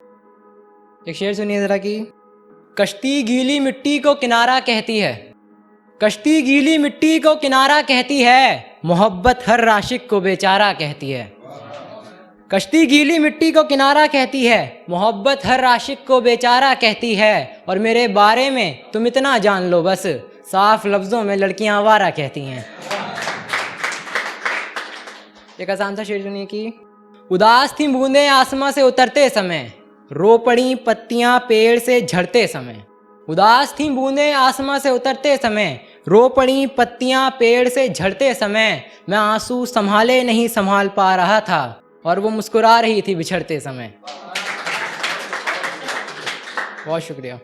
एक शेर सुनिए ज़रा कि कश्ती गीली मिट्टी को किनारा कहती है, कश्ती गीली मिट्टी को किनारा कहती है, मोहब्बत हर आशिक को बेचारा कहती है। कश्ती गीली मिट्टी को किनारा कहती है, मोहब्बत हर आशिक को बेचारा कहती है। और मेरे बारे में तुम इतना जान लो बस, साफ लफ्ज़ों में लड़कियां आवारा कहती हैं। एक आसान सा शेर सुनिए कि उदास थी बूंदें आसमां से उतरते समय, रो पड़ी पत्तियां पेड़ से झड़ते समय। उदास थी बूंदें आसमां से उतरते समय, रो पड़ी पत्तियां पेड़ से झड़ते समय। मैं आंसू संभाले नहीं संभाल पा रहा था, और वो मुस्कुरा रही थी बिछड़ते समय। बहुत शुक्रिया।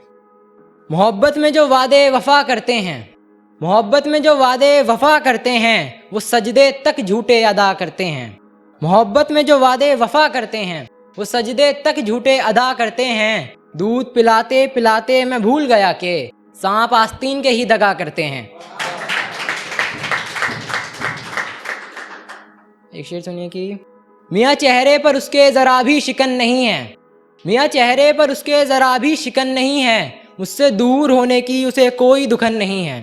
मोहब्बत में जो वादे वफा करते हैं, मोहब्बत में जो वादे वफा करते हैं, वो सजदे तक झूठे अदा करते हैं। मोहब्बत में जो वादे वफा करते हैं, वो सजदे तक झूठे अदा करते हैं। दूध पिलाते पिलाते मैं भूल गया कि सांप आस्तीन के ही दगा करते हैं। एक शेर सुनिए कि मियाँ चेहरे पर उसके ज़रा भी शिकन नहीं है, मियाँ चेहरे पर उसके ज़रा भी शिकन नहीं है, मुझसे दूर होने की उसे कोई दुखन नहीं है।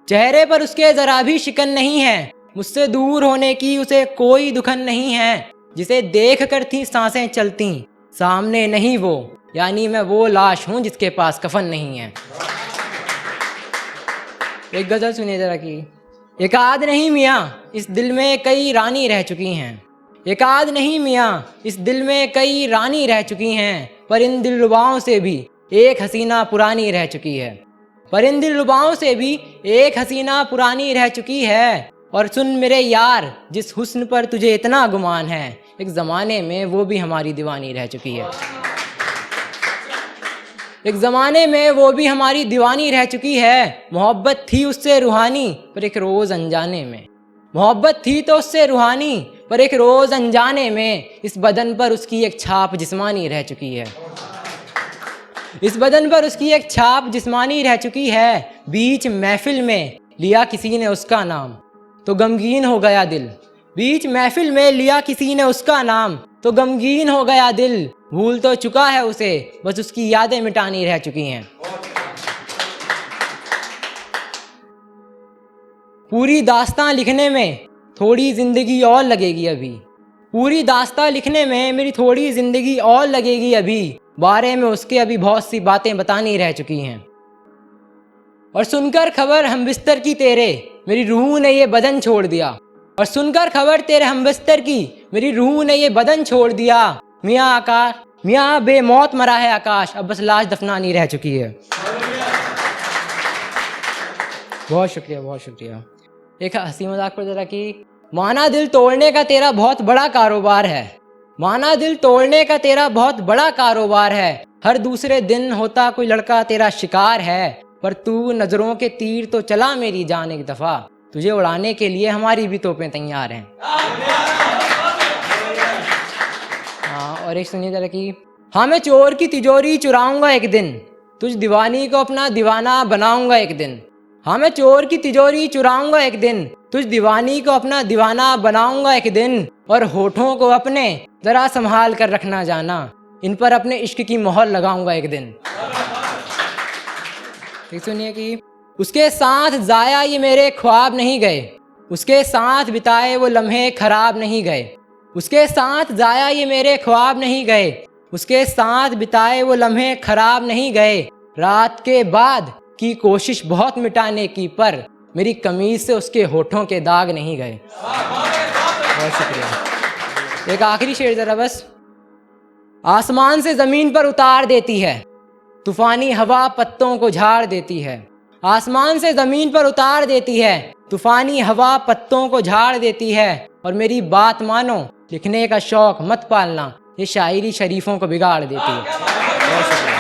चेहरे पर उसके ज़रा भी शिकन नहीं है, मुझसे दूर होने की उसे कोई दुखन नहीं है। जिसे देख कर थी सांसें चलती, सामने नहीं वो, यानी मैं वो लाश हूँ जिसके पास कफन नहीं है। एक गज़ल सुनिए ज़रा कि एकाद नहीं मियाँ इस दिल में कई रानी रह चुकी हैं, एकाद नहीं मियाँ इस दिल में कई रानी रह चुकी हैं, पर इन दिलरुबाओं से भी एक हसीना पुरानी रह चुकी है, पर इन दिलरुबाओं से भी एक हसीना पुरानी रह चुकी है। और सुन मेरे यार, जिस हुस्न पर तुझे इतना गुमान है, एक ज़माने में वो भी हमारी दीवानी रह चुकी है, एक ज़माने में वो भी हमारी दीवानी रह चुकी है। मोहब्बत थी उससे रूहानी, पर एक रोज़ अनजाने में, मोहब्बत थी तो उससे रूहानी, पर एक रोज़ अनजाने में इस बदन पर उसकी एक छाप जिस्मानी रह चुकी है, इस बदन पर उसकी एक छाप जिस्मानी रह चुकी है। बीच महफिल में लिया किसी ने उसका नाम, तो गमगीन हो गया दिल, बीच महफिल में लिया किसी ने उसका नाम, तो गमगीन हो गया दिल। भूल तो चुका है उसे, बस उसकी यादें मिटानी रह चुकी हैं। पूरी दास्तां लिखने में थोड़ी ज़िंदगी और लगेगी अभी, पूरी दास्तां लिखने में मेरी थोड़ी ज़िंदगी और लगेगी अभी, बारे में उसके अभी बहुत सी बातें बतानी रह चुकी हैं। और सुनकर खबर हम बिस्तर की तेरे, मेरी रूह ने ये बदन छोड़ दिया, और सुनकर खबर तेरे हम बिस्तर की, मेरी रूह ने ये बदन छोड़ दिया। मियाँ आकाश, मियाँ बेमौत मरा है आकाश, अब बस लाश दफनानी रह चुकी है। बहुत शुक्रिया, बहुत शुक्रिया। एक हंसी मजाक पर जरा कि माना दिल तोड़ने का तेरा बहुत बड़ा कारोबार है, माना दिल तोड़ने का तेरा बहुत बड़ा कारोबार है, हर दूसरे दिन होता कोई लड़का तेरा शिकार है, पर तू नजरों के तीर तो चला मेरी जान एक दफा, तुझे उड़ाने के लिए हमारी भी तोपें तैयार हैं। हाँ, और एक सुनिए जरा कि हाँ मैं चोर की तिजोरी चुराऊंगा एक दिन, तुझ दीवानी को अपना दीवाना बनाऊंगा एक दिन। हाँ मैं चोर की तिजोरी चुराऊंगा एक दिन, तुझ दीवानी को अपना दीवाना बनाऊंगा एक दिन। और होठों को अपने जरा संभाल कर रखना जाना, इन पर अपने इश्क की मोहर लगाऊंगा एक दिन। ठीक सुनिए कि उसके साथ जाया ये मेरे ख्वाब नहीं गए, उसके साथ बिताए वो लम्हे खराब नहीं गए, उसके साथ जाया ये मेरे ख्वाब नहीं गए, उसके साथ बिताए वो लम्हे खराब नहीं गए। रात के बाद की कोशिश बहुत मिटाने की, पर मेरी कमीज से उसके होठों के दाग नहीं गए। बहुत शुक्रिया। एक आखिरी शेर जरा बस। आसमान से ज़मीन पर उतार देती है, तूफानी हवा पत्तों को झाड़ देती है। आसमान से ज़मीन पर उतार देती है, तूफानी हवा पत्तों को झाड़ देती है। और मेरी बात मानो, लिखने का शौक़ मत पालना, ये शायरी शरीफों को बिगाड़ देती है।